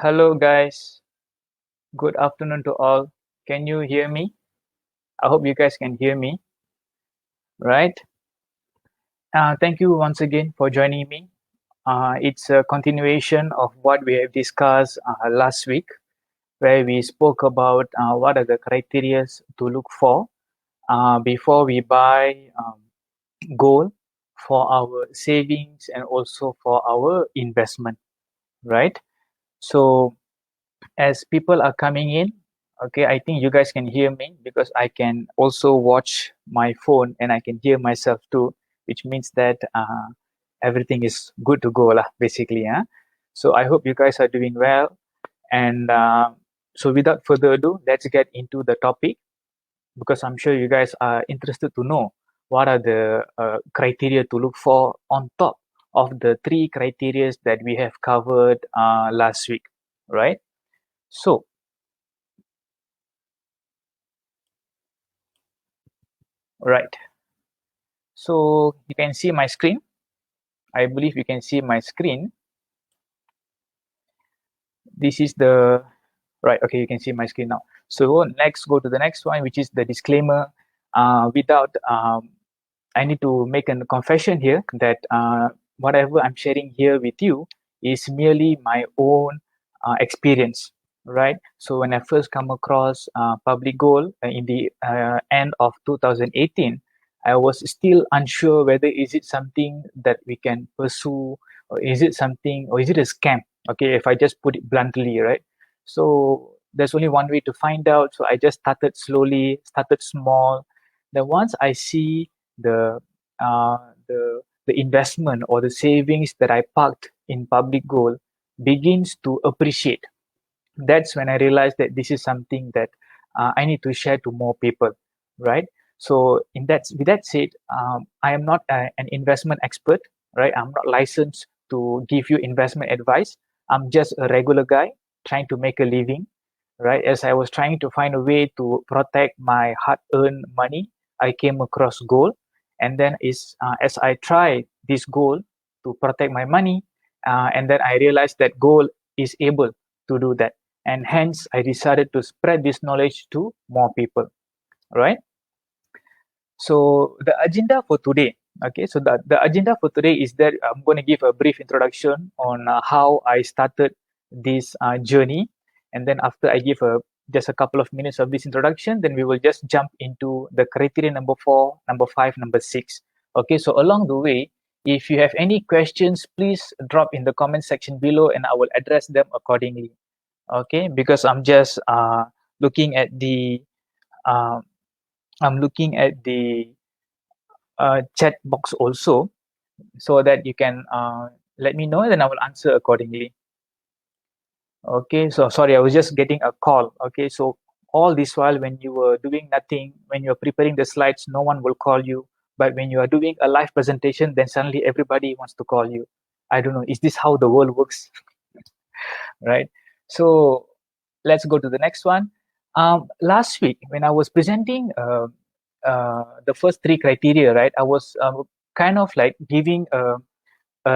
Hello, guys. Good afternoon to all. Can you hear me? I hope you guys can hear me, right? Thank you once again for joining me. It's a continuation of what we have discussed last week, where we spoke about what are the criteria to look for before we buy gold for our savings and also for our investment, right? So, as people are coming in, okay, I think you guys can hear me because I can also watch my phone and I can hear myself too, which means that everything is good to go lah, basically. So I hope you guys are doing well. And so without further ado, let's get into the topic because I'm sure you guys are interested to know what are the criteria to look for on top of the three criteria that we have covered last week, right? So, right. So you can see my screen. I believe you can see my screen. This is the right. Okay, you can see my screen now. So next, go to the next one, which is the disclaimer. Without, I need to make a confession here that whatever I'm sharing here with you is merely my own experience, right? So when I first come across public goal in the end of 2018, I was still unsure whether is it something that we can pursue, or is it something, or is it a scam? Okay, if I just put it bluntly, right? So there's only one way to find out. So I just started slowly, started small. Then once I see the uh, the the investment or the savings that I parked in public gold begins to appreciate, that's when I realized that this is something that I need to share to more people, right? So in that, with that said, I am not an investment expert, right? I'm not licensed to give you investment advice. I'm just a regular guy trying to make a living, right? As I was trying to find a way to protect my hard-earned money, I came across gold, and then as I tried this gold to protect my money, and then I realized that gold is able to do that, and hence I decided to spread this knowledge to more people, right? So the agenda for today, okay, so the agenda for today is that I'm going to give a brief introduction on how I started this journey, and then after I give just a couple of minutes of this introduction, then we will just jump into the criteria number 4, number 5, number 6. Okay, so along the way, if you have any questions, please drop in the comment section below and I will address them accordingly. Okay, because I'm just looking at the uh, I'm looking at the chat box also, so that you can let me know, then I will answer accordingly. Okay, so sorry, I was just getting a call. Okay, so all this while when you were doing nothing, when you're preparing the slides, no one will call you. But when you are doing a live presentation, then suddenly everybody wants to call you. I don't know, is this how the world works? Right? So let's go to the next one. Last week, when I was presenting the first three criteria, right, I was kind of like giving a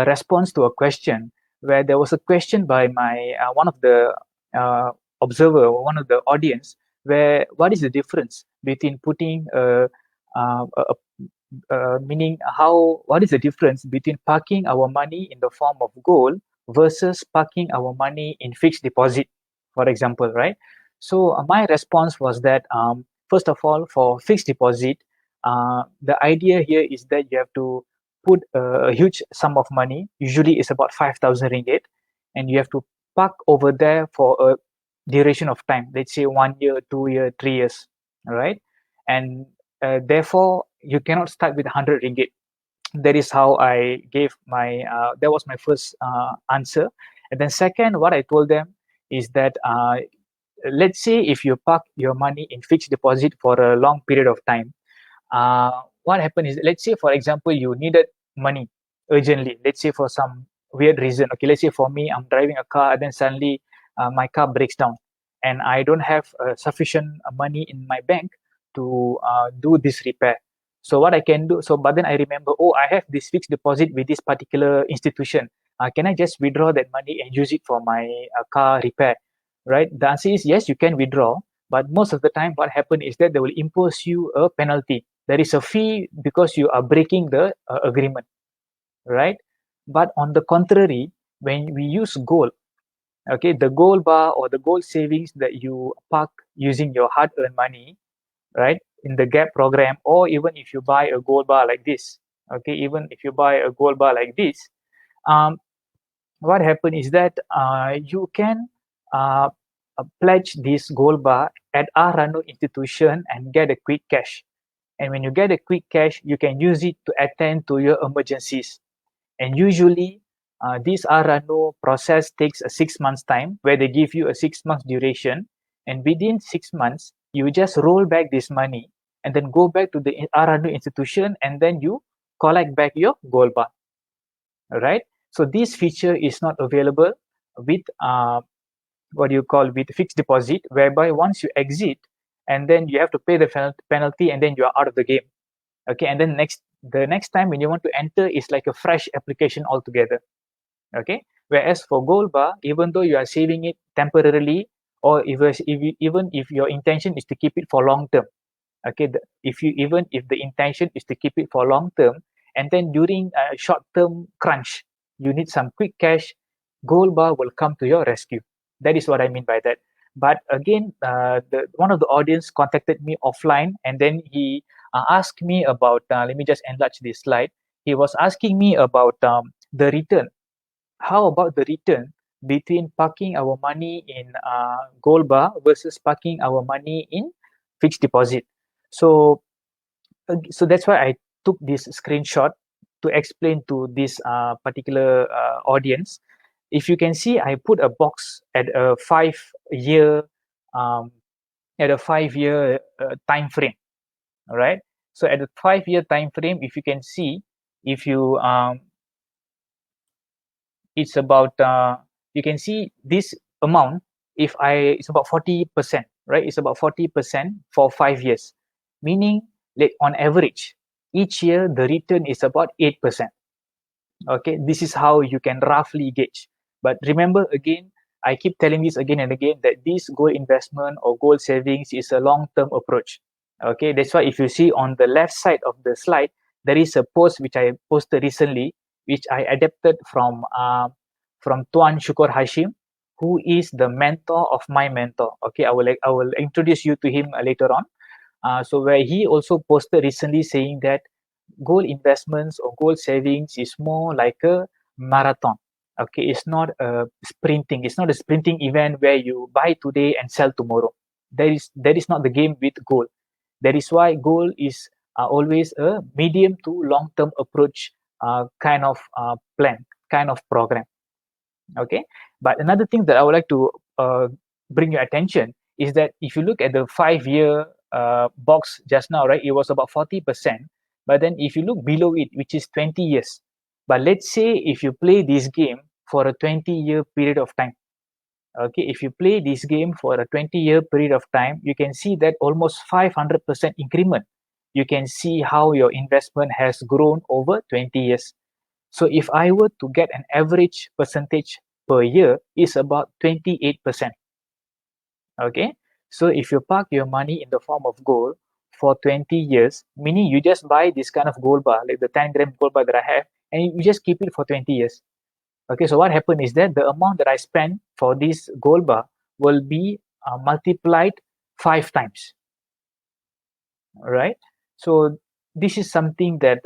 response to a question where there was a question by my one of the observer or one of the audience, where what is the difference between putting meaning how what is the difference between parking our money in the form of gold versus parking our money in fixed deposit, for example, right? So my response was that first of all, for fixed deposit, the idea here is that you have to put a huge sum of money, usually it's about 5,000 ringgit, and you have to park over there for a duration of time, let's say 1 year, 2 year, 3 years, all right? And therefore, you cannot start with 100 ringgit. That is how I gave my, that was my first answer. And then second, what I told them is that let's say if you park your money in fixed deposit for a long period of time, what happened is, let's say for example you needed money urgently, let's say for some weird reason. Okay, let's say for me, I'm driving a car and then suddenly my car breaks down and I don't have sufficient money in my bank to do this repair. So what I can do, but then I remember, oh, I have this fixed deposit with this particular institution. Can I just withdraw that money and use it for my car repair? Right? The answer is yes, you can withdraw, but most of the time what happens is that they will impose you a penalty. There is a fee because you are breaking the agreement, right? But on the contrary, when we use gold, okay, the gold bar or the gold savings that you park using your hard-earned money, right, in the GAP program, or even if you buy a gold bar like this, okay, even if you buy a gold bar like this, um, what happens is that you can pledge this gold bar at our Rano institution and get a quick cash. And when you get a quick cash, you can use it to attend to your emergencies. And usually, this Rano process takes a 6 months time, where they give you a 6 months duration. And within 6 months, you just roll back this money and then go back to the Rano institution, and then you collect back your gold bar. Right? So this feature is not available with what you call with fixed deposit, whereby once you exit and then you have to pay the penalty and then you are out of the game. Okay, and then the next time when you want to enter is like a fresh application altogether. Okay, whereas for gold bar, even though you are saving it temporarily, or even if your intention is to keep it for long term, okay, if the intention is to keep it for long term, and then during a short term crunch you need some quick cash, gold bar will come to your rescue. That is what I mean by that. But again, one of the audience contacted me offline, and then he asked me about, let me just enlarge this slide. He was asking me about the return. How about the return between parking our money in gold bar versus parking our money in fixed deposit? So so that's why I took this screenshot to explain to this particular audience. If you can see, I put a box at a 5 year um, time frame. All right. So at a 5 year time frame, if you can see, if you it's about you can see this amount. If I it's about 40%, right? It's about 40% for 5 years, meaning like on average, each year the return is about 8%. Okay, this is how you can roughly gauge. But remember again, I keep telling this again and again that this gold investment or gold savings is a long-term approach. Okay, that's why if you see on the left side of the slide, there is a post which I posted recently, which I adapted from Tuan Syukur Hashim, who is the mentor of my mentor. Okay, I will introduce you to him later on. So where he also posted recently saying that gold investments or gold savings is more like a marathon. Okay, it's not a sprinting. It's not a sprinting event where you buy today and sell tomorrow. That is not the game with gold. That is why gold is always a medium to long term approach kind of plan, kind of program. Okay, but another thing that I would like to bring your attention is that if you look at the 5 year box just now, right, it was about 40%. But then if you look below it, which is 20 years, but let's say if you play this game for a 20-year period of time, okay, if you play this game for a 20-year period of time, you can see that almost 500% increment. You can see how your investment has grown over 20 years. So if I were to get an average percentage per year, is about 28%. Okay, so if you park your money in the form of gold for 20 years, meaning you just buy this kind of gold bar, like the 10-gram gold bar that I have, and you just keep it for 20 years. Okay, so what happened is that the amount that I spend for this gold bar will be multiplied 5 times. All right, so this is something that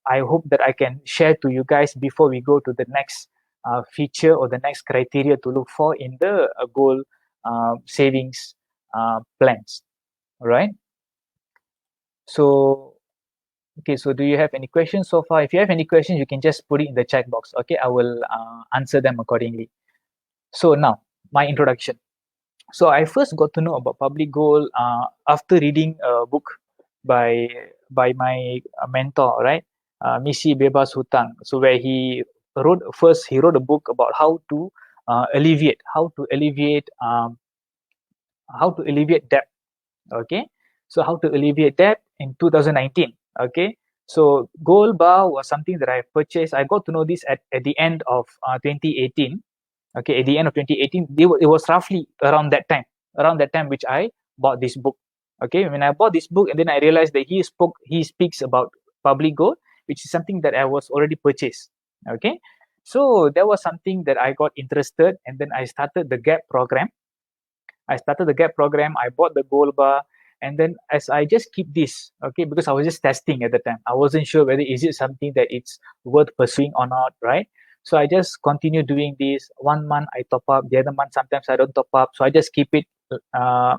I hope that I can share to you guys before we go to the next feature or the next criteria to look for in the gold savings plans. All right. So, okay. So, do you have any questions so far? If you have any questions, you can just put it in the chat box. Okay, I will answer them accordingly. So now, my introduction. So I first got to know about public gold after reading a book by my mentor, right, Misi Bebas Hutang. So where he wrote a book about how to alleviate debt. Okay, so how to alleviate debt in 2019. Okay, so gold bar was something that I purchased. I got to know this at the end of 2018. Okay, at the end of 2018, it was roughly around that time which I bought this book. Okay, when I bought this book, and then I realized that he speaks about public gold, which is something that I was already purchased. Okay, so that was something that I got interested, and then I started the GAP program. I bought the gold bar, and then as I just keep this, okay, because I was just testing at the time. I wasn't sure whether is it something that it's worth pursuing or not, right? So I just continue doing this. 1 month I top up, the other month sometimes I don't top up. So I just keep it uh,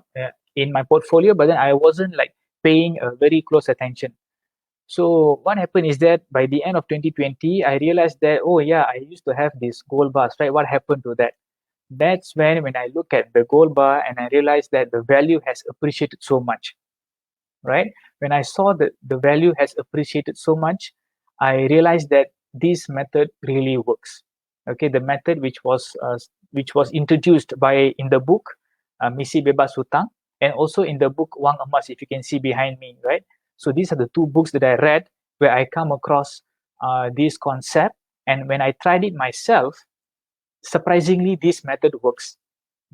in my portfolio, but then I wasn't like paying a very close attention. So what happened is that by the end of 2020, I realized that, oh yeah, I used to have this gold bars, right? What happened to that? That's when I look at the gold bar and I realize that the value has appreciated so much, right? When I saw that the value has appreciated so much, I realized that this method really works. Okay, the method which was introduced by in the book Misi Bebas Hutang, and also in the book Wang Emas, if you can see behind me, right? So these are the two books that I read where I come across this concept, and when I tried it myself, surprisingly, this method works,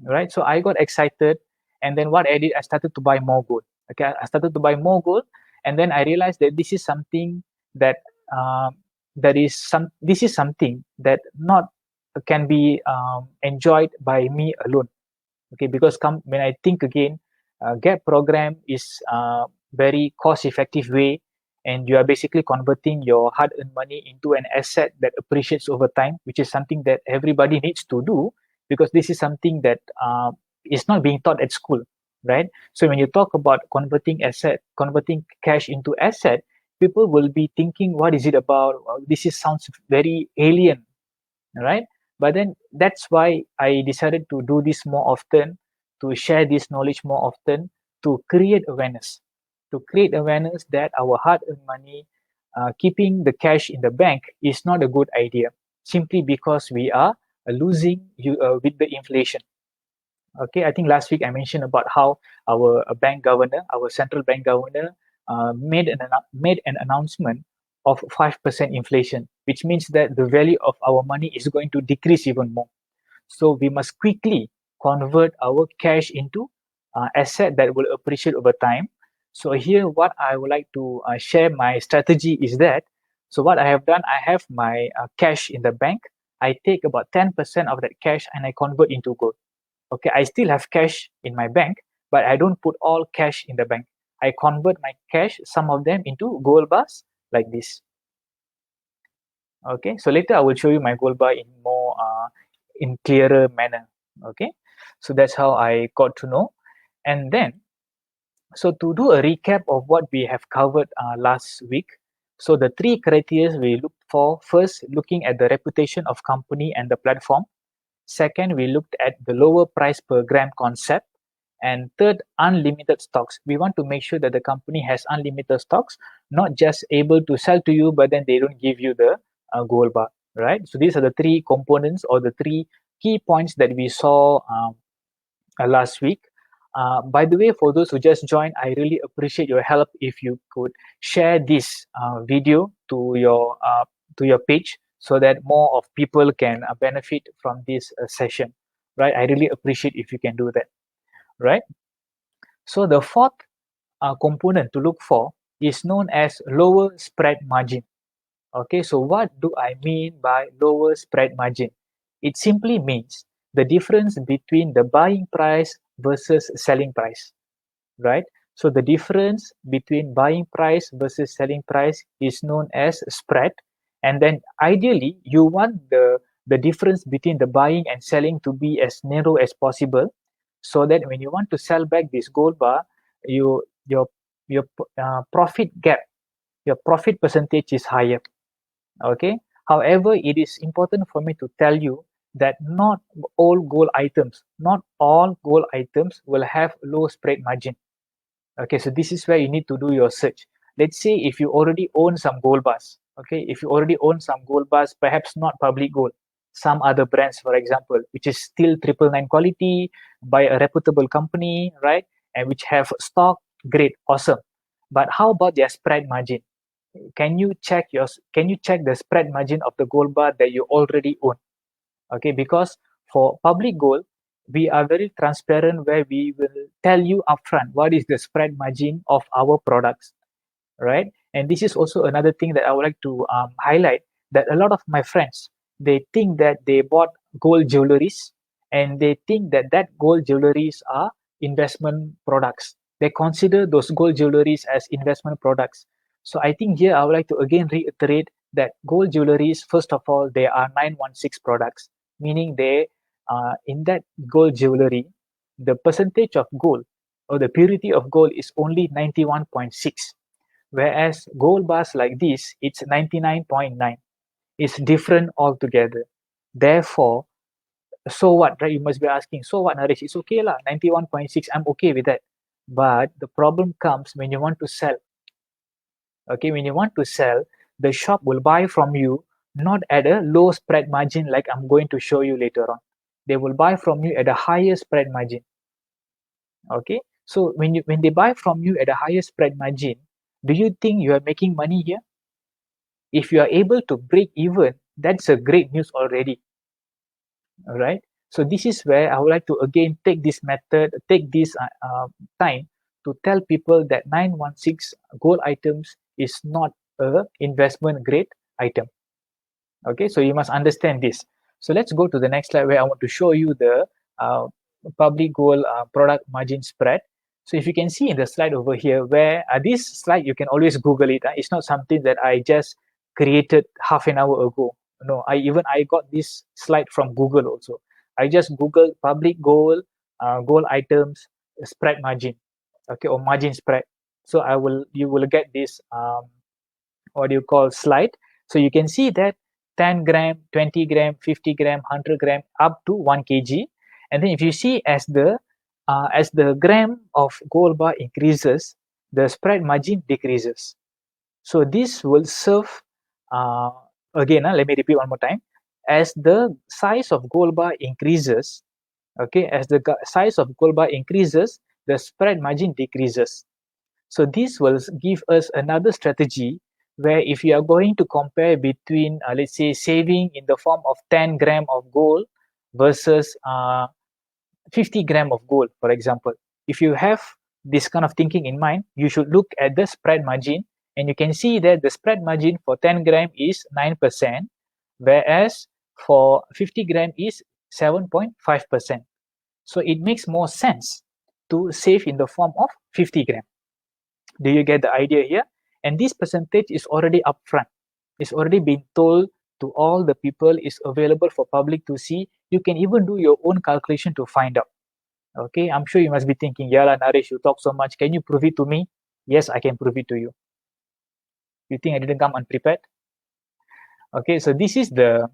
right? So I got excited, and then what I did, I started to buy more gold. Okay, I started to buy more gold, and then I realized that this is something that this is something that not can be enjoyed by me alone. Okay, because when I think again, GAP program is a very cost effective way, and you are basically converting your hard earned money into an asset that appreciates over time, which is something that everybody needs to do, because this is something that is not being taught at school, right? So when you talk about converting cash into asset, people will be thinking, what is it about? This is sounds very alien, right? But then that's why I decided to do this more often, to share this knowledge more often, to create awareness that our hard-earned money, keeping the cash in the bank is not a good idea, simply because we are losing with the inflation. Okay, I think last week I mentioned about how our our central bank governor, made an announcement of 5% inflation, which means that the value of our money is going to decrease even more. So we must quickly convert our cash into asset that will appreciate over time. So here, what I would like to share my strategy is that. So what I have done, I have my cash in the bank. I take about 10% of that cash and I convert into gold. Okay, I still have cash in my bank, but I don't put all cash in the bank. I convert my cash, some of them, into gold bars like this. Okay, so later I will show you my gold bar in more in clearer manner. Okay, so that's how I got to know. And then, so to do a recap of what we have covered last week, so the three criteria we looked for: first, looking at the reputation of company and the platform; second, we looked at the lower price per gram concept; and third, unlimited stocks. We want to make sure that the company has unlimited stocks, not just able to sell to you, but then they don't give you the gold bar, right? So these are the three components or the three key points that we saw last week. By the way, for those who just joined, I really appreciate your help if you could share this video to your page, so that more of people can benefit from this session, right? I really appreciate if you can do that, right? So the fourth component to look for is known as lower spread margin. Okay, so what do I mean by lower spread margin? It simply means the difference between the buying price versus selling price, right? So the difference between buying price versus selling price is known as spread. And then ideally, you want the difference between the buying and selling to be as narrow as possible, so that when you want to sell back this gold bar, you your profit gap, your profit percentage is higher. Okay, however, it is important for me to tell you that not all gold items will have low spread margin. Okay, so this is where you need to do your search. Let's say if you already own some gold bars, okay, if you already own some gold bars, perhaps not Public Gold, some other brands, for example, which is still 999 quality by a reputable company, right, and which have stock, great, awesome. But how about their spread margin? can you check the spread margin of the gold bar that you already own? Okay, because for public gold, we are very transparent where we will tell you upfront what is the spread margin of our products, right? And this is also another thing that I would like to highlight, that a lot of my friends, they think that they bought gold jewelries, and they think that gold jewelries are investment products. They consider those gold jewelries as investment products. So I think here I would like to again reiterate that gold jewelries, first of all, they are 916 products, meaning they in that gold jewelry, the percentage of gold or the purity of gold is only 91.6, whereas gold bars like this, it's 99.9. It's different altogether. Therefore, so what, right? You must be asking, so what, Naresh? It's okay lah, 91.6, I'm okay with that. But the problem comes when you want to sell. Okay, when you want to sell, the shop will buy from you not at a low spread margin like I'm going to show you later on. They will buy from you at a higher spread margin. Okay, so when they buy from you at a higher spread margin, do you think you are making money here? If you are able to break even, that's a great news already. All right. So this is where I would like to again take this time to tell people that 916 gold items is not a investment grade item. Okay, so you must understand this. So let's go to the next slide where I want to show you the public gold product margin spread. So if you can see in the slide over here, where this slide you can always Google it. It's not something that I just created half an hour ago. No, I got this slide from Google also. I just Googled public gold items spread margin, okay, or margin spread. So you will get this what do you call slide. So you can see that 10 gram, 20 gram, 50 gram, 100 gram, up to 1 kg. And then if you see as the gram of gold bar increases, the spread margin decreases. So this will serve, again, let me repeat one more time. As the size of gold bar increases, okay, as the size of gold bar increases, the spread margin decreases. So this will give us another strategy where if you are going to compare between, let's say, saving in the form of 10 gram of gold versus 50 gram of gold, for example. If you have this kind of thinking in mind, you should look at the spread margin, and you can see that the spread margin for 10 gram is 9%, whereas for 50 gram is 7.5%. So it makes more sense to save in the form of 50 gram. Do you get the idea here? And this percentage is already upfront. It's already been told to all the people, is available for public to see. You can even do your own calculation to find out. Okay, I'm sure you must be thinking, Yala, Naresh, you talk so much. Can you prove it to me? Yes, I can prove it to you. You think I didn't come unprepared? Okay, so this is the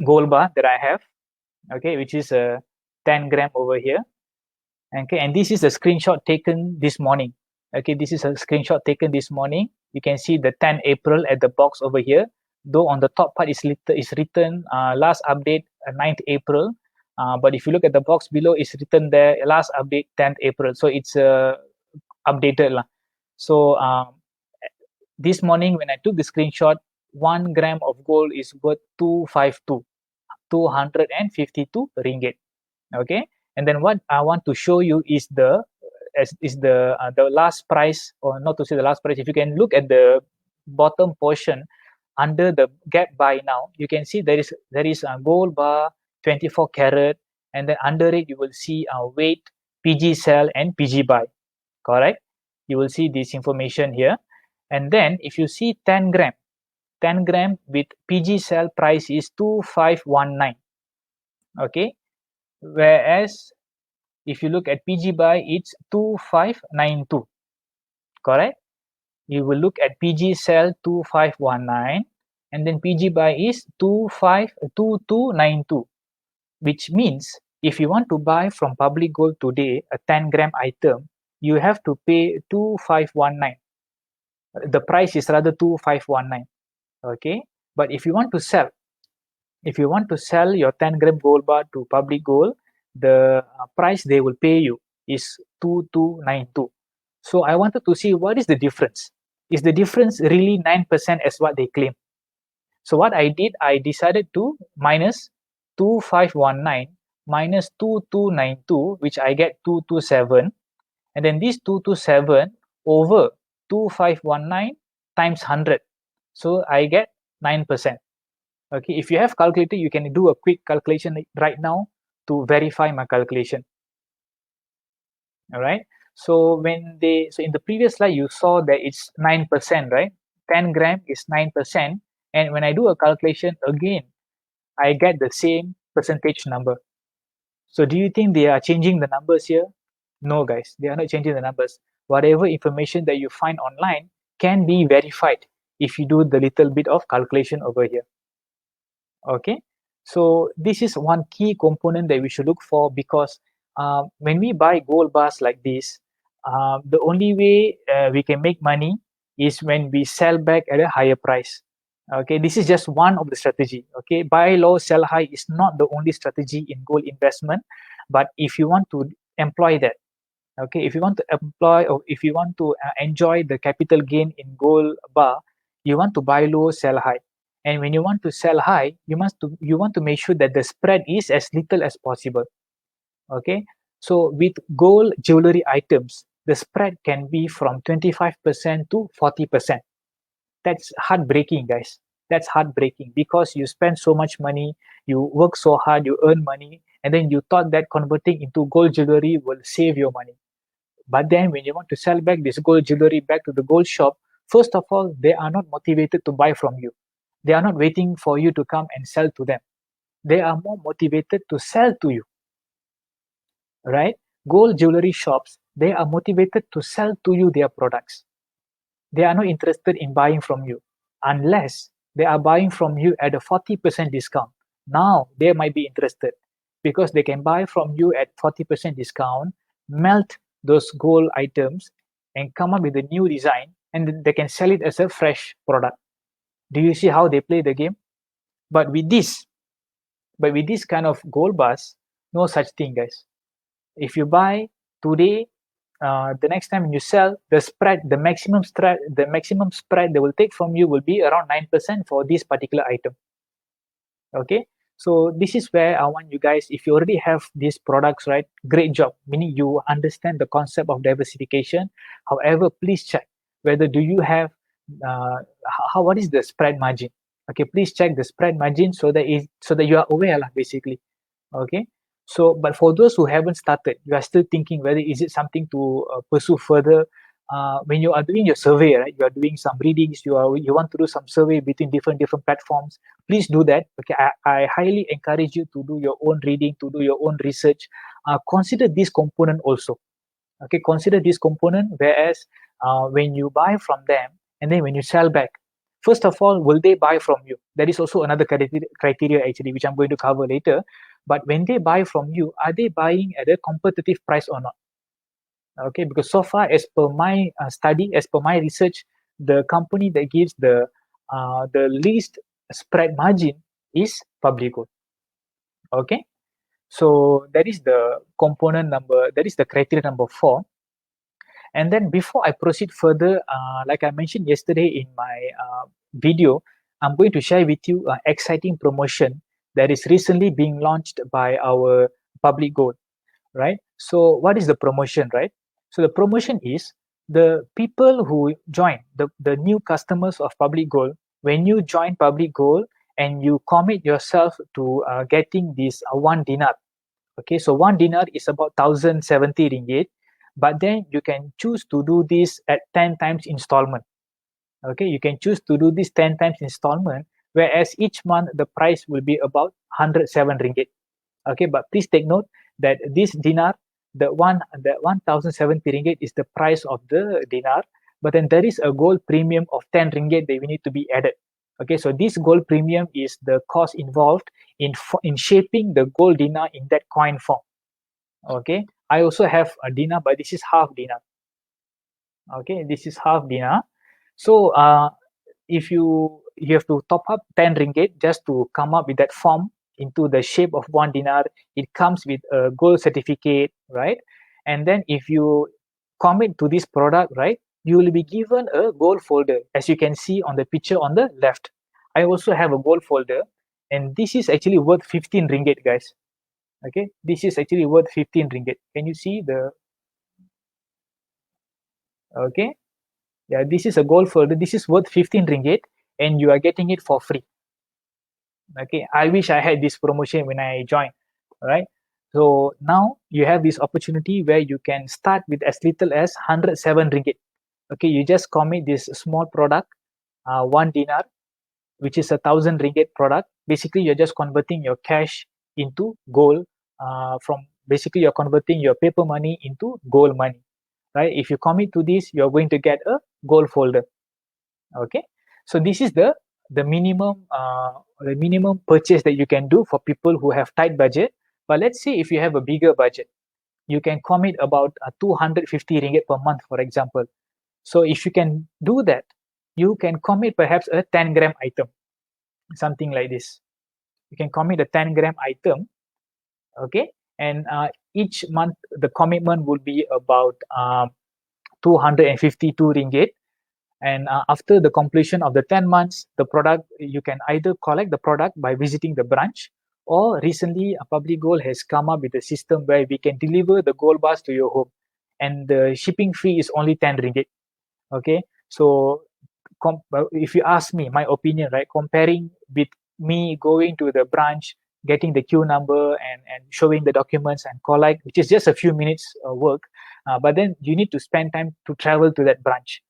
gold bar that I have, okay, which is a 10 gram over here. Okay, and this is a screenshot taken this morning. Okay, this is a screenshot taken this morning. You can see the 10 April at the box over here. Though on the top part is written last update 9th April. But if you look at the box below, it's written there last update 10th April. So it's updated lah. So this morning when I took the screenshot, 1 gram of gold is worth 252 ringgit. Okay, and then what I want to show you is the last price, or not to say the last price. If you can look at the bottom portion under the gap buy now, you can see there is a gold bar 24 karat, and then under it you will see weight, PG sell, and PG buy. Correct? You will see this information here. And then if you see 10 gram with PG sell price is 2519. Okay, whereas if you look at PG buy, it's 2592. Correct? You will look at PG sell 2519, and then PG buy is 2292, which means if you want to buy from Public Gold today a 10 gram item, you have to pay 2519. The price is rather 2519. Okay, but if you want to sell your 10 gram gold bar to Public Gold, the price they will pay you is 2292. So I wanted to see what is the difference. Is the difference really 9% as what they claim? So what I did, I decided to minus 2519 minus 2292, which I get 227, and then this 227 over 2519 times 100. So I get 9%. Okay, if you have calculator, you can do a quick calculation right now to verify my calculation. All right. So so in the previous slide, you saw that it's 9%, right? 10 gram is 9%. And when I do a calculation again, I get the same percentage number. So do you think they are changing the numbers here? No, guys, they are not changing the numbers. Whatever information that you find online can be verified if you do the little bit of calculation over here. Okay, so this is one key component that we should look for, because when we buy gold bars like this, the only way we can make money is when we sell back at a higher price. Okay, this is just one of the strategy. Okay, buy low, sell high is not the only strategy in gold investment, but if you want to employ that, okay, if you want to employ, or if you want to enjoy the capital gain in gold bar, you want to buy low, sell high. And when you want to sell high, you want to make sure that the spread is as little as possible. Okay, so with gold jewelry items, the spread can be from 25% to 40%. That's heartbreaking, guys. That's heartbreaking, because you spend so much money, you work so hard, you earn money, and then you thought that converting into gold jewelry will save your money. But then when you want to sell back this gold jewelry back to the gold shop, first of all, they are not motivated to buy from you. They are not waiting for you to come and sell to them. They are more motivated to sell to you, right? Gold jewelry shops, they are motivated to sell to you their products. They are not interested in buying from you unless they are buying from you at a 40% discount. Now they might be interested, because they can buy from you at 40% discount, melt those gold items, and come up with a new design, and they can sell it as a fresh product. Do you see how they play the game? But with this kind of gold bars, no such thing, guys. If you buy today, the next time when you sell, the maximum spread they will take from you will be around 9% for this particular item. Okay, so this is where I want you guys, if you already have these products, right, great job, meaning you understand the concept of diversification. However, please check whether do you have what is the spread margin. Okay, please check the spread margin so that you are aware lah, basically. Okay, so but for those who haven't started, you are still thinking whether is it something to pursue further. When you are doing your survey, right, you are doing some readings, you want to do some survey between different platforms, please do that. Okay, I highly encourage you to do your own reading, to do your own research. Consider this component also. Okay, consider this component. Whereas when you buy from them and then when you sell back, first of all, will they buy from you? That is also another criteria actually, which I'm going to cover later. But when they buy from you, are they buying at a competitive price or not? Okay, because so far, as per my study, as per my research, the company that gives the least spread margin is Public Gold. Okay, so that is the criteria number 4. And then before I proceed further, like I mentioned yesterday in my video, I'm going to share with you an exciting promotion that is recently being launched by our Public Gold, right? So what is the promotion, right? So the promotion is the people who join, the new customers of Public Gold, when you join Public Gold and you commit yourself to getting this 1 dinar. Okay, so 1 dinar is about 1,070 ringgit, but then you can choose to do this at 10 times installment. Okay, you can choose to do this 10 times installment, whereas each month the price will be about 107 ringgit. Okay, but please take note that this dinar, the 1,070 ringgit is the price of the dinar, but then there is a gold premium of 10 ringgit that we need to be added. Okay, so this gold premium is the cost involved in shaping the gold dinar in that coin form. Okay, I also have a dinar, but this is half dinar. Okay, this is half dinar. So if you have to top up 10 ringgit just to come up with that form into the shape of 1 dinar. It comes with a gold certificate, right? And then if you commit to this product, right, you will be given a gold folder, as you can see on the picture on the left. I also have a gold folder, and this is actually worth 15 ringgit, guys. Okay, this is actually worth 15 ringgit. Can you see the, okay, yeah, this is a gold folder. This is worth 15 ringgit, and you are getting it for free. Okay, I wish I had this promotion when I joined. All right, so now you have this opportunity where you can start with as little as 107 ringgit. Okay, you just commit this small product, 1 dinar, which is 1,000 ringgit product. Basically, you're just converting your cash into gold. From basically, you're converting your paper money into gold money, right? If you commit to this, you're going to get a gold folder. Okay, so this is the minimum purchase that you can do for people who have tight budget. But let's say if you have a bigger budget, you can commit about 250 ringgit per month, for example. So if you can do that, you can commit perhaps a 10-gram item, something like this. You can commit a 10-gram item, okay? And each month, the commitment will be about 252 ringgit. And after the completion of the 10 months, the product, you can either collect the product by visiting the branch, or recently, Public Gold has come up with a system where we can deliver the gold bars to your home. And the shipping fee is only 10 ringgit. Okay, so if you ask me, my opinion, right, comparing with me going to the branch, getting the queue number and showing the documents and collect, which is just a few minutes work, but then you need to spend time to travel to that branch.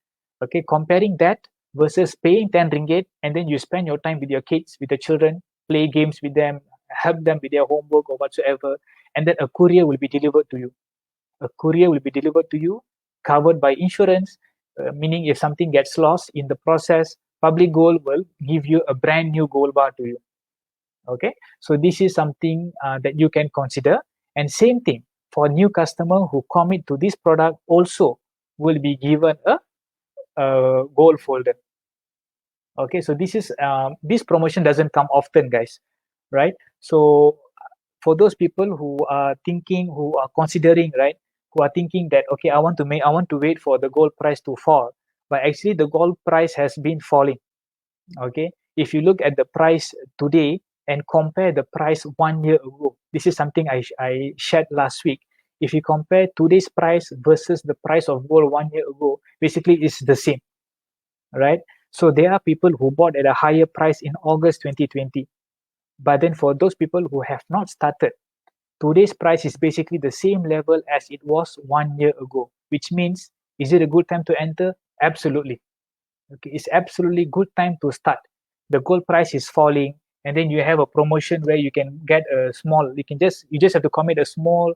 Okay, comparing that versus paying 10 ringgit, and then you spend your time with your kids, with the children, play games with them, help them with their homework or whatsoever, and then a courier will be delivered to you. A courier will be delivered to you, covered by insurance, meaning if something gets lost in the process, Public Gold will give you a brand new gold bar to you. Okay, so this is something that you can consider. And same thing for new customer who commit to this product, also will be given a gold folder. Okay, so this promotion doesn't come often, guys, right? So for those people who are thinking, who are considering, right, who are thinking that, okay, I want to wait for the gold price to fall, but actually the gold price has been falling. Okay, if you look at the price today and compare the price 1 year ago, this is something I shared last week. If you compare today's price versus the price of gold 1 year ago, basically it's the same, right? So there are people who bought at a higher price in August 2020. But then for those people who have not started, today's price is basically the same level as it was 1 year ago, which means, is it a good time to enter? Absolutely. Okay, it's absolutely good time to start. The gold price is falling, and then you have a promotion where you can get a small, you just have to commit a small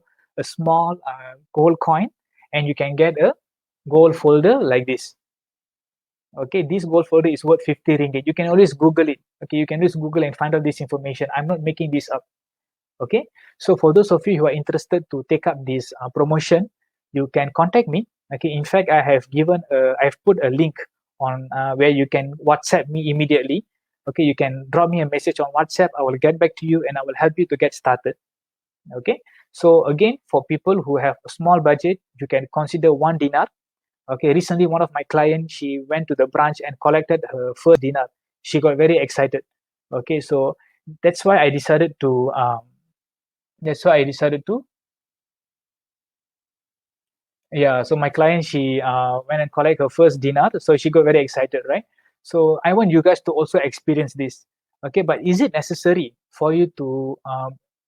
gold coin, and you can get a gold folder like this. Okay, this gold folder is worth 50 ringgit. You can always Google it. Okay, you can always Google and find out this information. I'm not making this up. Okay, so for those of you who are interested to take up this promotion, you can contact me. Okay, in fact, I've put a link on where you can WhatsApp me immediately. Okay, you can drop me a message on WhatsApp. I will get back to you and I will help you to get started. Okay, so again, for people who have a small budget, you can consider 1 dinar. Okay, recently one of my clients, she went to the branch and collected her first dinar. She got very excited. Okay, so that's why I decided to yeah, so my client, she went and collect her first dinar, so she got very excited, right? So I want you guys to also experience this. Okay, but is it necessary for you to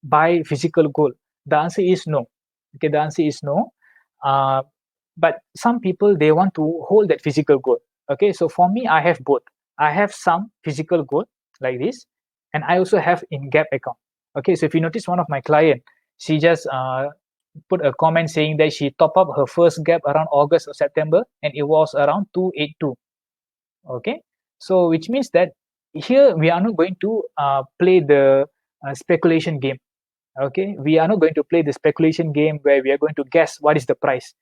buy physical gold? The answer is no. Okay, the answer is no. uh, but some people, they want to hold that physical gold. Okay, so for me, I have both. I have some physical gold like this, and I also have in Gap account. Okay, so if you notice, one of my client, she just put a comment saying that she top up her first Gap around August or September, and it was around 282. Okay, so which means that here we are not going to play the speculation game. Okay, we are not going to play the speculation game where we are going to guess what is the price.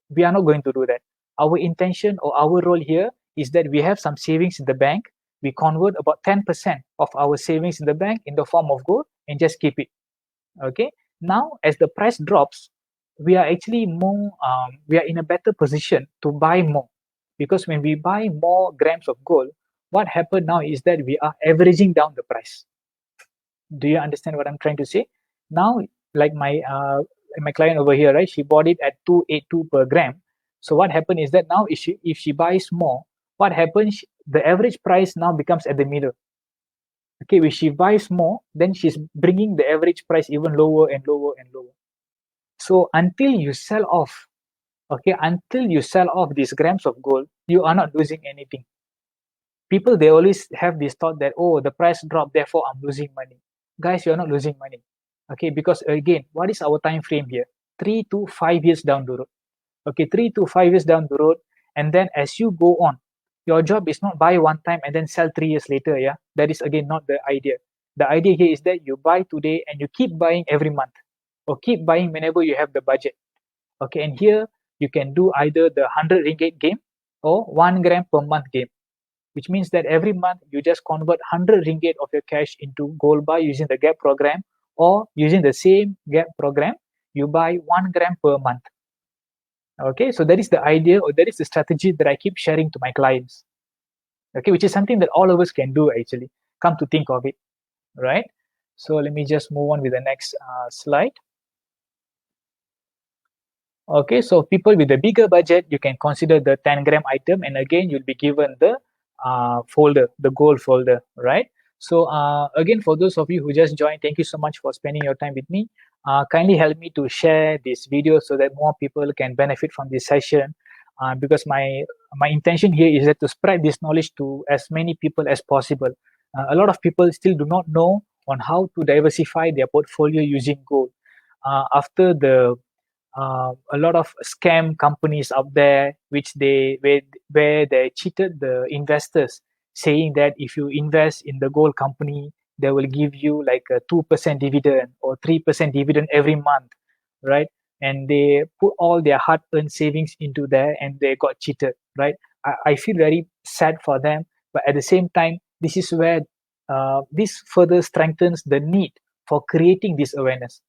We are not going to do that. Our intention or our role here is that we have some savings in the bank. We convert about 10% of our savings in the bank in the form of gold and just keep it. Okay, now as the price drops, we are actually we are in a better position to buy more. because when we buy more grams of gold, what happened now is that we are averaging down the price. Do you understand what I'm trying to say? Now, like my client over here, right? She bought it at 282 per gram. So what happened is that now if she buys more, what happens? The average price now becomes at the middle. Okay, if she buys more, then she's bringing the average price even lower and lower and lower. So until you sell off, okay, until you sell off these grams of gold, you are not losing anything. People, they always have this thought that, oh, the price dropped, therefore I'm losing money. Guys, you're not losing money. Okay, because again, what is our time frame here? 3 to 5 years down the road. Okay, 3 to 5 years down the road, and then as you go on, your job is not buy one time and then sell 3 years later. Yeah, that is again not the idea. The idea here is that you buy today and you keep buying every month, or keep buying whenever you have the budget. Okay, and here you can do either the 100 ringgit game or 1 gram per month game, which means that every month you just convert 100 ringgit of your cash into gold bar using the GAP program, or using the same GAP program, you buy 1 gram per month. Okay, so that is the idea, or that is the strategy that I keep sharing to my clients. Okay, which is something that all of us can do actually, come to think of it, right? So let me just move on with the next slide. Okay, so people with a bigger budget, you can consider the 10 gram item, and again, you'll be given the folder, the gold folder, right? So again, for those of you who just joined, thank you so much for spending your time with me. Kindly help me to share this video so that more people can benefit from this session, because my intention here is that to spread this knowledge to as many people as possible. A lot of people still do not know on how to diversify their portfolio using gold. After the a lot of scam companies out there which where they cheated the investors, saying that if you invest in the gold company, they will give you like a 2% dividend or 3% dividend every month, right? And they put all their hard-earned savings into there and they got cheated, right? I feel very sad for them, but at the same time, this is where this further strengthens the need for creating this awareness.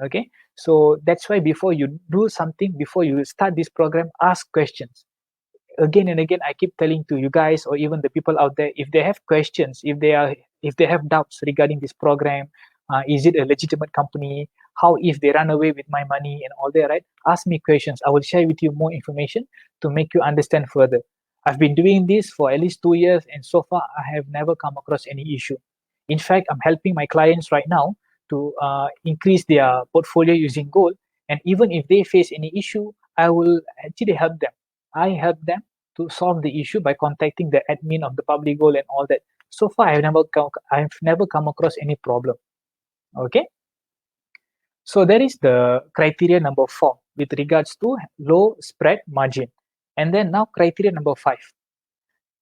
Okay, so that's why before you do something, before you start this program, ask questions again and again. I keep telling to you guys, or even the people out there, if they have questions, if they have doubts regarding this program, is it a legitimate company, how if they run away with my money and all that, right? Ask me questions. I will share with you more information to make you understand further. I've been doing this for at least 2 years, and so far I have never come across any issue. In fact, I'm helping my clients right now to increase their portfolio using gold, and even if they face any issue, I will actually help them. I help them to solve the issue by contacting the admin of the public gold and all that. So far, I've never come across any problem. Okay, so that is the criteria number 4 with regards to low spread margin. And then now criteria number 5.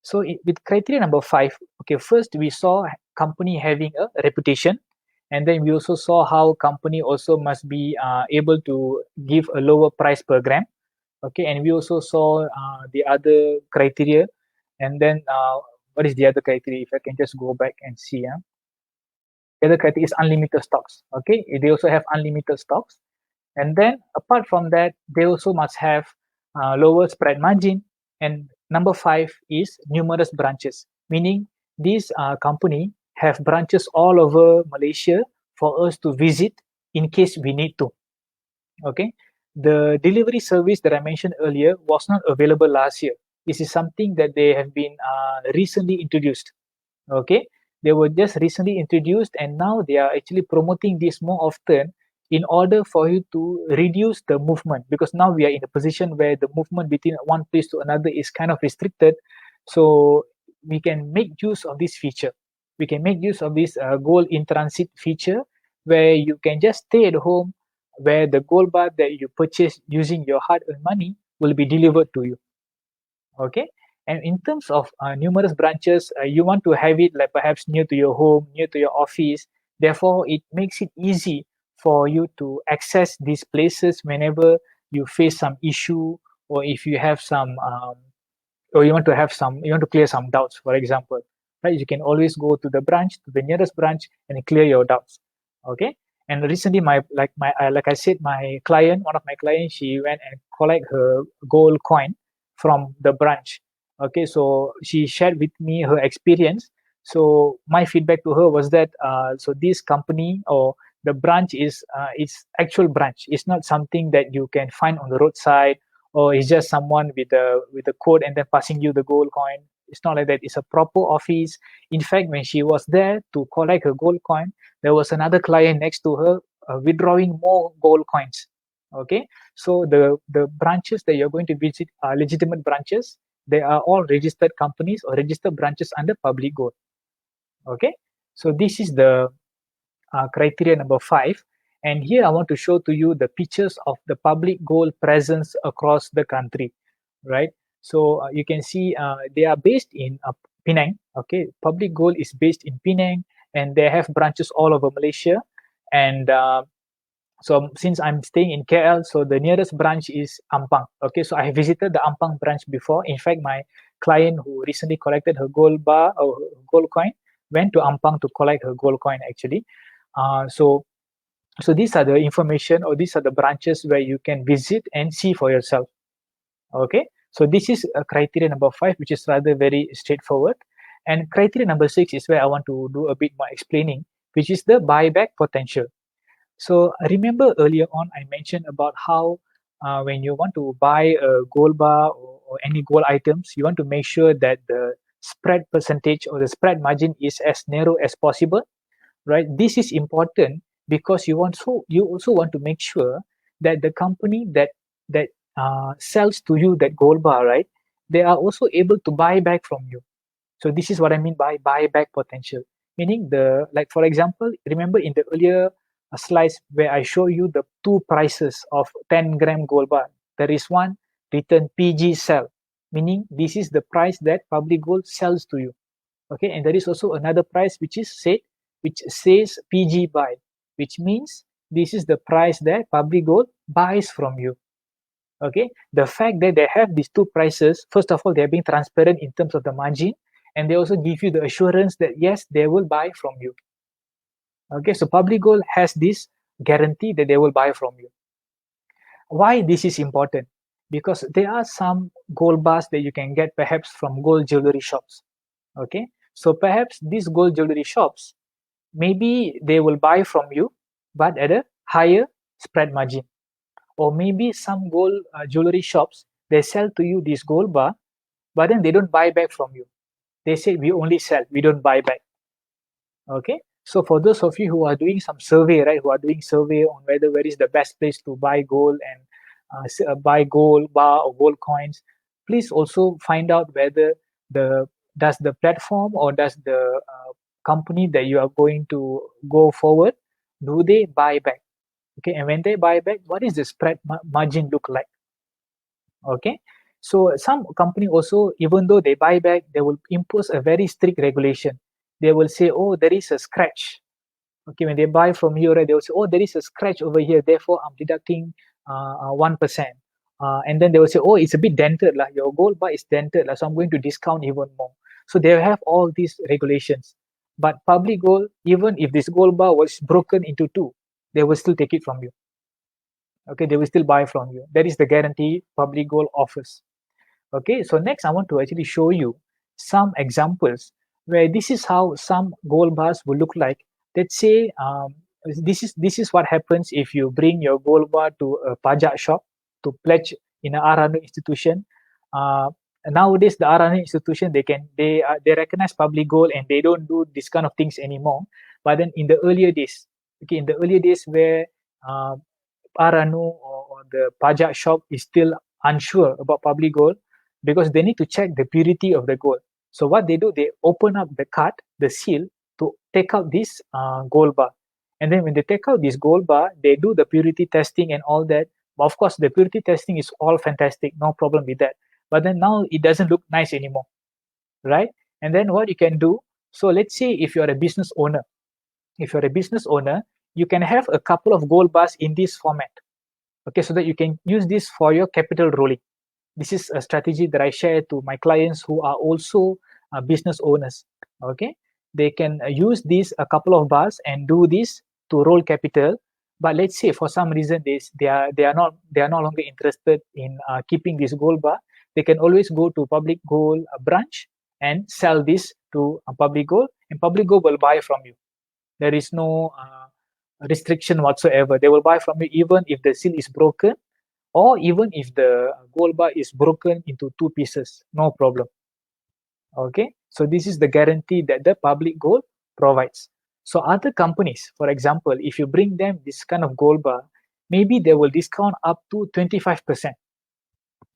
So with criteria number 5, okay, first we saw company having a reputation, and then we also saw how company also must be able to give a lower price per gram. Okay, and we also saw the other criteria. And then what is the other criteria? If I can just go back and see. The other criteria is unlimited stocks. Okay, they also have unlimited stocks. And then apart from that, they also must have lower spread margin. And number 5 is numerous branches, meaning this company have branches all over Malaysia for us to visit in case we need to. Okay, the delivery service that I mentioned earlier was not available last year. This is something that they have been recently introduced. Okay, they were just recently introduced, and now they are actually promoting this more often in order for you to reduce the movement, because now we are in a position where the movement between one place to another is kind of restricted. So we can make use of this feature. We can make use of this gold in transit feature, where you can just stay at home, where the gold bar that you purchase using your hard-earned money will be delivered to you. Okay, and in terms of numerous branches, you want to have it like perhaps near to your home, near to your office. Therefore, it makes it easy for you to access these places whenever you face some issue, or if you have some or you want to clear some doubts, for example, right? You can always go to the branch, to the nearest branch, and clear your doubts. Okay, and recently like I said, one of my clients, she went and collect her gold coin from the branch. Okay, so she shared with me her experience. So my feedback to her was that so this company or the branch is its actual branch. It's not something that you can find on the roadside, or it's just someone with a code and then passing you the gold coin. It's not like that. It's a proper office. In fact, when she was there to collect her gold coin, there was another client next to her withdrawing more gold coins. Okay, so the branches that you're going to visit are legitimate branches. They are all registered companies or registered branches under public gold. Okay, so this is the criteria number 5. And here I want to show to you the pictures of the public gold presence across the country, right? So you can see they are based in Penang. Okay, public gold is based in Penang, and they have branches all over Malaysia. And so since I'm staying in KL, so the nearest branch is Ampang. Okay, so I have visited the Ampang branch before. In fact, my client who recently collected her gold bar or gold coin went to Ampang to collect her gold coin actually. So these are the information, or these are the branches where you can visit and see for yourself. Okay, so this is criteria number 5, which is rather very straightforward. And criteria number 6 is where I want to do a bit more explaining, which is the buyback potential. So remember earlier on I mentioned about how when you want to buy a gold bar or any gold items, you want to make sure that the spread percentage or the spread margin is as narrow as possible, right? This is important because you also want to make sure that the company that sells to you that gold bar, right, they are also able to buy back from you. So this is what I mean by buyback potential, meaning like for example, remember in the earlier slides where I show you the two prices of 10-gram gold bar. There is one written PG sell, meaning this is the price that public gold sells to you. Okay, and there is also another price which says PG buy, which means this is the price that public gold buys from you. Okay, the fact that they have these two prices, first of all, they're being transparent in terms of the margin, and they also give you the assurance that yes, they will buy from you. Okay, so public gold has this guarantee that they will buy from you. Why this is important? Because there are some gold bars that you can get perhaps from gold jewelry shops. Okay, so perhaps these gold jewelry shops, maybe they will buy from you, but at a higher spread margin. Or maybe some gold jewelry shops, they sell to you this gold bar, but then they don't buy back from you. They say we only sell, we don't buy back. Okay, so for those of you who are doing some survey, right, who are doing survey on where is the best place to buy gold and buy gold bar or gold coins, please also find out whether does the platform or does the company that you are going to go forward, do they buy back? Okay, and when they buy back, what is the spread margin look like? Okay, so some company also, even though they buy back, they will impose a very strict regulation. They will say, oh, there is a scratch. Okay, when they buy from you, right, they will say, oh, there is a scratch over here, therefore I'm deducting 1%. And then they will say, oh, it's a bit dented, like your gold bar is dented, so I'm going to discount even more. So they have all these regulations. But public gold, even if this gold bar was broken into two, they will still take it from you. Okay, they will still buy from you. That is the guarantee public gold offers. Okay, so next I want to actually show you some examples where this is how some gold bars will look like. Let's say this is what happens if you bring your gold bar to a pajak shop to pledge in an Aranu institution. Nowadays the Aranu institution, they recognize public gold and they don't do this kind of things anymore. But then in the earlier days, okay, in the earlier days where Aranu or the pajak shop is still unsure about public gold, because they need to check the purity of the gold. So what they do, they open up the card, the seal, to take out this gold bar. And then when they take out this gold bar, they do the purity testing and all that. But of course, the purity testing is all fantastic, no problem with that. But then now it doesn't look nice anymore, right? And then what you can do, so let's say if you're a business owner, you can have a couple of gold bars in this format, okay, so that you can use this for your capital rolling. This is a strategy that I share to my clients who are also business owners. Okay, they can use these a couple of bars and do this to roll capital. But let's say for some reason they are no longer interested in keeping this gold bar. they can always go to Public Gold branch and sell this to Public Gold, and Public Gold will buy from you. There is no restriction whatsoever. They will buy from you even if the seal is broken, or even if the gold bar is broken into 2 pieces, no problem. Okay, so this is the guarantee that the Public Gold provides. So other companies, for example, if you bring them this kind of gold bar, maybe they will discount up to 25%.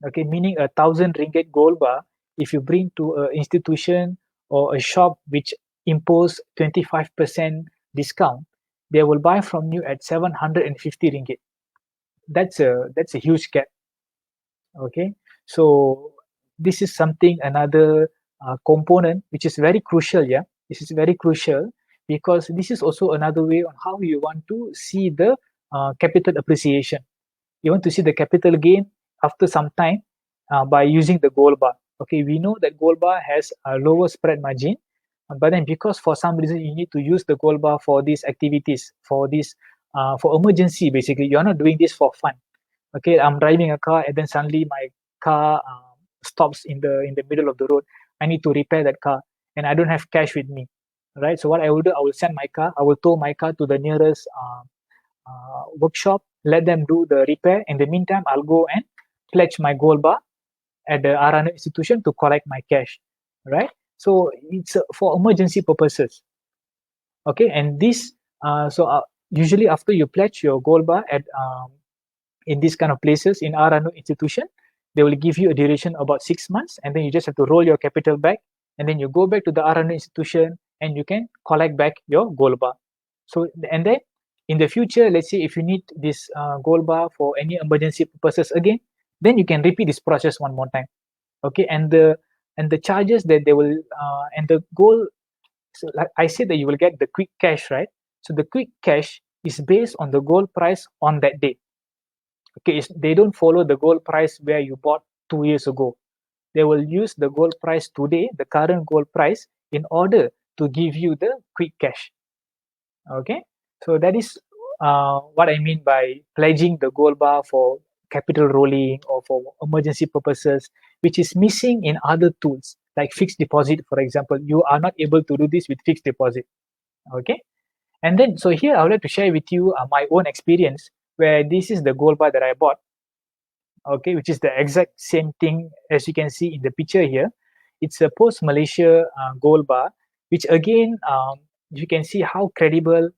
Okay, meaning 1,000 ringgit gold bar, if you bring to an institution or a shop which impose 25% discount, they will buy from you at 750 ringgit. That's a huge gap. Okay, so this is something, another component which is very crucial. Yeah, this is very crucial because this is also another way on how you want to see the capital appreciation. You want to see the capital gain after some time by using the gold bar. Okay, we know that gold bar has a lower spread margin, but then because for some reason you need to use the gold bar for these activities, for this for emergency, basically you're not doing this for fun. Okay, I'm driving a car and then suddenly my car stops in the middle of the road. I need to repair that car and I don't have cash with me, right? So what I will do, I will send my car, I will tow my car to the nearest workshop, let them do the repair. In the meantime, I'll go and pledge my gold bar at the Arana institution to collect my cash, right? So it's for emergency purposes. Okay, and this usually after you pledge your gold bar at in these kind of places in Arano institution, they will give you a duration about 6 months, and then you just have to roll your capital back, and then you go back to the Arano institution and you can collect back your gold bar. So, and then in the future, let's say if you need this gold bar for any emergency purposes again, then you can repeat this process one more time. Okay, and the charges that they will and the gold. So, like I said, that you will get the quick cash, right? So the quick cash is based on the gold price on that day. Okay, they don't follow the gold price where you bought 2 years ago. They will use the gold price today, the current gold price, in order to give you the quick cash. Okay, so that is what I mean by pledging the gold bar for capital rolling or for emergency purposes, which is missing in other tools like fixed deposit, for example. You are not able to do this with fixed deposit. Okay, and then so here I would like to share with you my own experience where this is the gold bar that I bought. Okay, which is the exact same thing as you can see in the picture here. It's a Post Malaysia gold bar, which again you can see how credible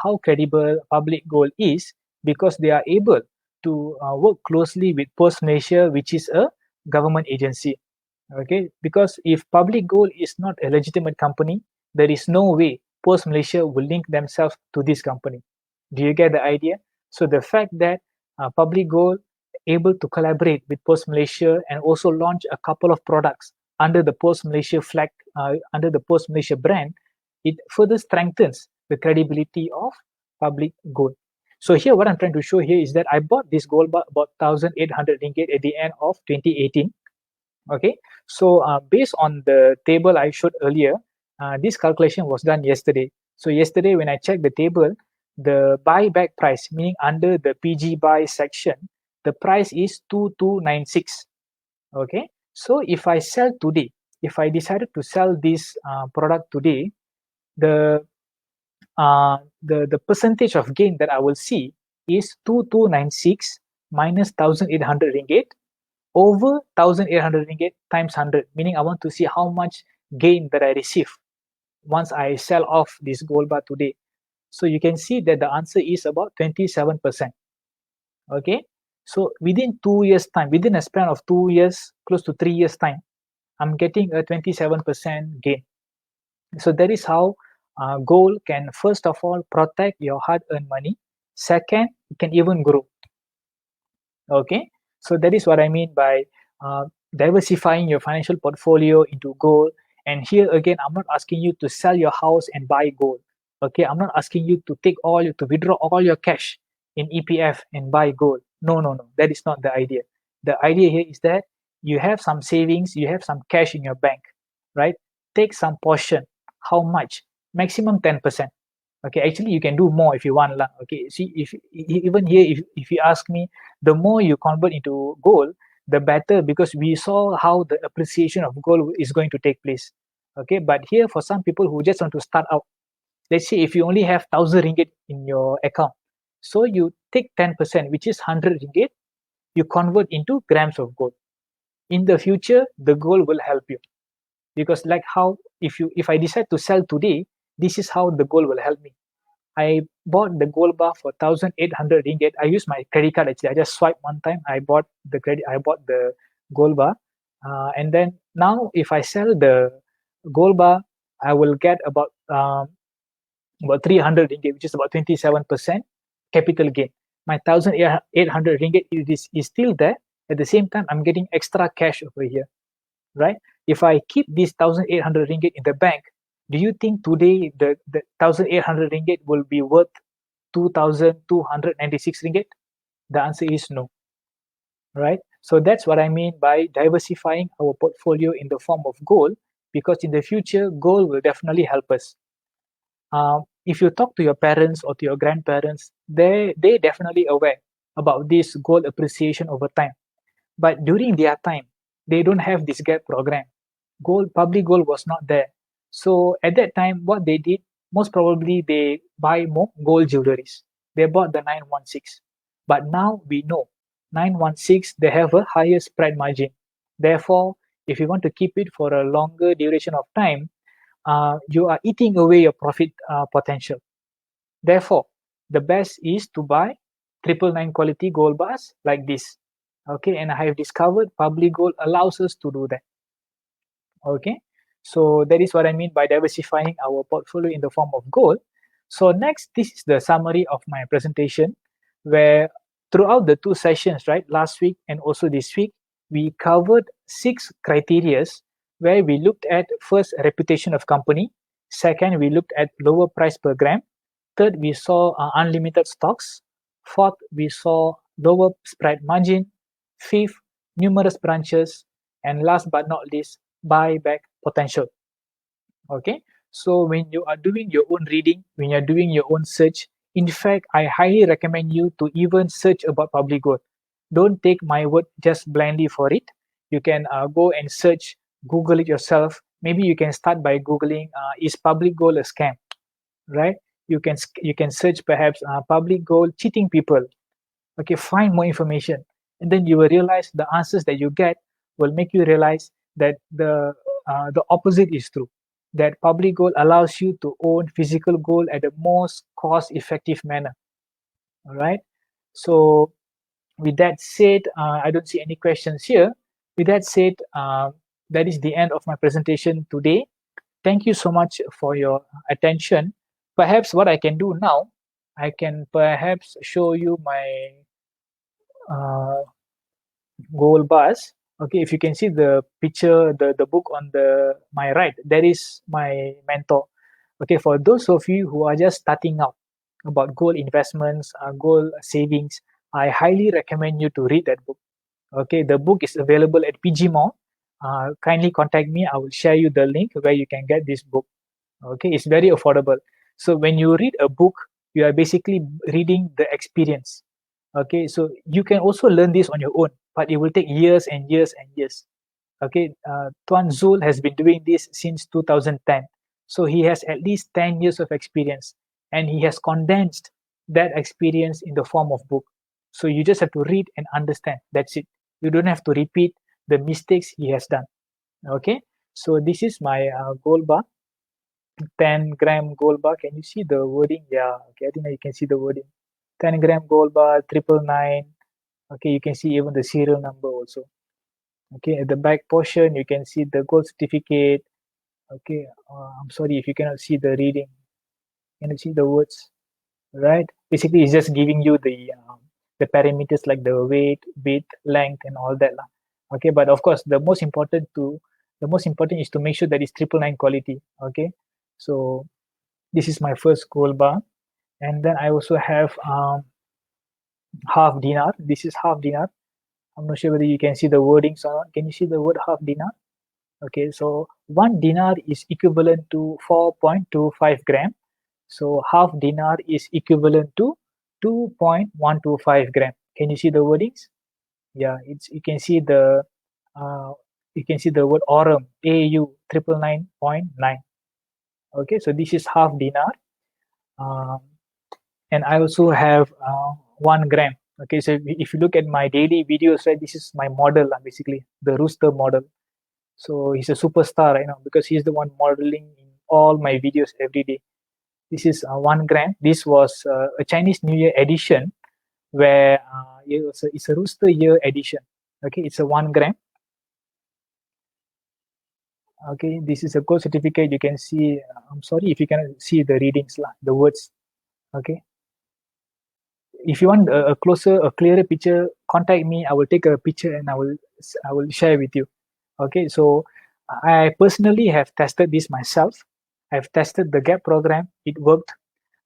how credible Public Gold is, because they are able to work closely with Post Malaysia, which is a government agency. Okay, because if Public Gold is not a legitimate company, there is no way Post Malaysia will link themselves to this company. Do you get the idea? So the fact that Public Gold able to collaborate with Post Malaysia and also launch a couple of products under the Post Malaysia flag, under the Post Malaysia brand, it further strengthens the credibility of Public Gold. So here, what I'm trying to show here is that I bought this gold bar about 1,800 ringgit at the end of 2018. Okay, so based on the table I showed earlier, this calculation was done yesterday. So yesterday when I checked the table, the buyback price, meaning under the PG buy section, the price is 2296. Okay, so if I sell today, if I decided to sell this product today, the percentage of gain that I will see is 2296 minus 1,800 ringgit over 1,800 ringgit times 100, meaning I want to see how much gain that I receive once I sell off this gold bar today. So you can see that the answer is about 27%. Okay, so within 2 years time, within a span of 2 years, close to 3 years time, I'm getting a 27% gain. So that is how gold can first of all protect your hard-earned money. Second, it can even grow. Okay, so that is what I mean by diversifying your financial portfolio into gold. And here again, I'm not asking you to sell your house and buy gold. Okay, I'm not asking you to withdraw all your cash in EPF and buy gold. No, that is not the idea. The idea here is that you have some savings, you have some cash in your bank, right? Take some portion. How much? Maximum 10%. Okay, actually you can do more if you want lah. Okay, see, if even here, if you ask me, the more you convert into gold, the better, because we saw how the appreciation of gold is going to take place. Okay, but here for some people who just want to start out, let's say if you only have 1,000 ringgit in your account, so you take 10%, which is 100 ringgit, you convert into grams of gold. In the future, the gold will help you, because like how if I decide to sell today, this is how the gold will help me. I bought the gold bar for 1,800 ringgit. I used my credit card actually. I just swiped one time. I bought the gold bar, and then now if I sell the gold bar, I will get about 300 ringgit, which is about 27% capital gain. My 1,800 ringgit is still there. At the same time, I'm getting extra cash over here, right? If I keep this 1,800 ringgit in the bank, do you think today the 1,800 ringgit will be worth 2,296 ringgit? The answer is no, right? So that's what I mean by diversifying our portfolio in the form of gold, because in the future, gold will definitely help us. If you talk to your parents or to your grandparents, they definitely aware about this gold appreciation over time. But during their time, they don't have this GAP program. Public gold was not there. So at that time, what they did, most probably they buy more gold jewelries. They bought the 916. But now we know 916, they have a higher spread margin. Therefore, if you want to keep it for a longer duration of time, you are eating away your profit potential. Therefore, the best is to buy 999 quality gold bars like this. Okay, and I have discovered public gold allows us to do that. Okay, so that is what I mean by diversifying our portfolio in the form of gold. So next, this is the summary of my presentation, where throughout the 2 sessions, right, last week and also this week, we covered 6 criterias, where we looked at first reputation of company, second we looked at lower price per gram, third we saw unlimited stocks, fourth we saw lower spread margin, fifth numerous branches, and last but not least buyback potential. Okay, so when you are doing your own reading, when you're doing your own search, in fact, I highly recommend you to even search about public gold. Don't take my word just blindly for it. You can go and search, Google it yourself. Maybe you can start by Googling, is public gold a scam, right? You can search perhaps public gold cheating people. Okay, find more information, and then you will realize the answers that you get will make you realize that the opposite is true, that public gold allows you to own physical gold at the most cost effective manner. All right, so with that said, I don't see any questions here. With that said, that is the end of my presentation today. Thank you so much for your attention. Perhaps what I can do now, I can perhaps show you my gold bars. Okay, if you can see the picture, the book on my right, that is my mentor. Okay, for those of you who are just starting out about gold investments, gold savings, I highly recommend you to read that book. Okay, the book is available at PG Mall. Kindly contact me. I will share you the link where you can get this book. Okay, it's very affordable. So when you read a book, you are basically reading the experience. Okay, so you can also learn this on your own, but it will take years and years and years. Okay, Tuan Zul has been doing this since 2010. So he has at least 10 years of experience, and he has condensed that experience in the form of book. So you just have to read and understand. That's it. You don't have to repeat the mistakes he has done. Okay, so this is my gold bar, 10-gram gold bar. Can you see the wording? Yeah, okay, I think you can see the wording. 10-gram gold bar, 999. Okay, you can see even the serial number also. Okay, at the back portion, you can see the gold certificate. Okay, I'm sorry if you cannot see the reading. You cannot see the words, right? Basically, it's just giving you the parameters like the weight, width, length, and all that lah. Okay, but of course, the most important is to make sure that it's 999 quality. Okay, so this is my first gold bar, and then I also have half dinar. This is half dinar. I'm not sure whether you can see the wordings or not. Can you see the word half dinar? Okay, so 1 dinar is equivalent to 4.25 gram. So half dinar is equivalent to 2.125 gram. Can you see the wordings? Yeah, it's you can see the word aurum, AU 999.9. Okay, so this is half dinar. Um, and I also have 1 gram. Okay, so if you look at my daily videos, right, this is my model, basically the rooster model. So he's a superstar right now because he's the one modeling in all my videos every day. This is 1 gram. This was a Chinese New Year edition where it's a rooster year edition. Okay, it's a 1 gram. Okay, this is a gold certificate. You can see. I'm sorry if you cannot see the readings, the words. Okay, if you want a clearer picture, contact me. I will take a picture and I will share with you. Okay, so I personally have tested this myself. I've tested the GAP program. It worked.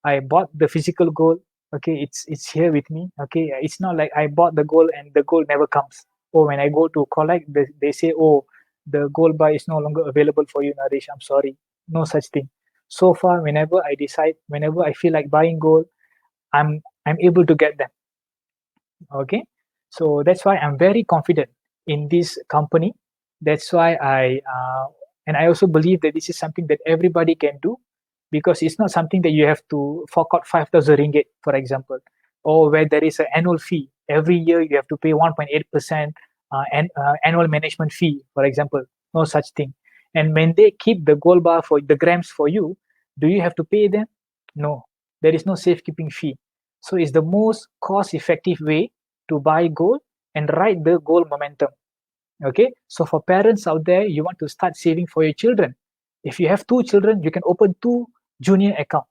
I bought the physical gold. Okay, it's here with me. Okay, it's not like I bought the gold and the gold never comes. Or when I go to collect, they say, oh, the gold bar is no longer available for you, Naresh. I'm sorry. No such thing. So far, whenever I feel like buying gold, I'm able to get them. Okay, so that's why I'm very confident in this company. That's why I also believe that this is something that everybody can do, because it's not something that you have to fork out 5,000 ringgit, for example, or where there is an annual fee every year. You have to pay 1.8% annual management fee, for example. No such thing. And when they keep the gold bar for the grams for you, do you have to pay them? No, there is no safekeeping fee. So it's the most cost effective way to buy gold and ride the gold momentum. Okay, so for parents out there, you want to start saving for your children. If you have 2 children, you can open 2 junior account.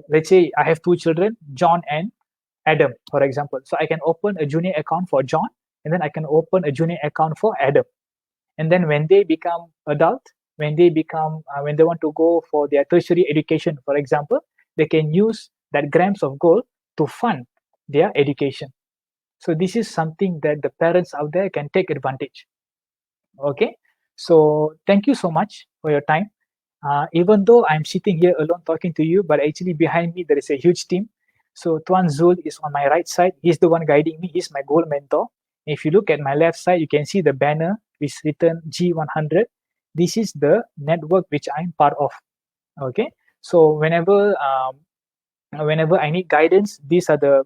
Let's say I have 2 children, John and Adam, for example. So I can open a junior account for John, and then I can open a junior account for Adam. And then when they become adult, when they want to go for their tertiary education, for example, they can use that grams of gold to fund their education. So this is something that the parents out there can take advantage. Okay, so thank you so much for your time. Even though I'm sitting here alone talking to you, but actually behind me there is a huge team. So Tuan Zul is on my right side. He's the one guiding me. He's my gold mentor. If you look at my left side, you can see the banner which is written G100. This is the network which I'm part of. Okay, so whenever I need guidance, these are the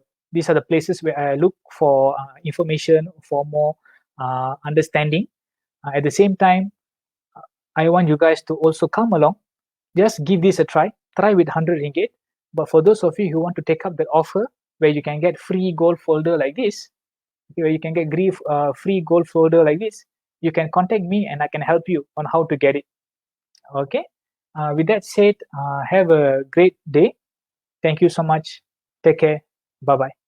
places where I look for information, for more understanding. At the same time, I want you guys to also come along. Just give this a try. Try with 100 ringgit. But for those of you who want to take up that offer, where you can get free gold folder like this, where you can get free gold folder like this, you can contact me and I can help you on how to get it. Okay. With that said, have a great day. Thank you so much. Take care. Bye bye.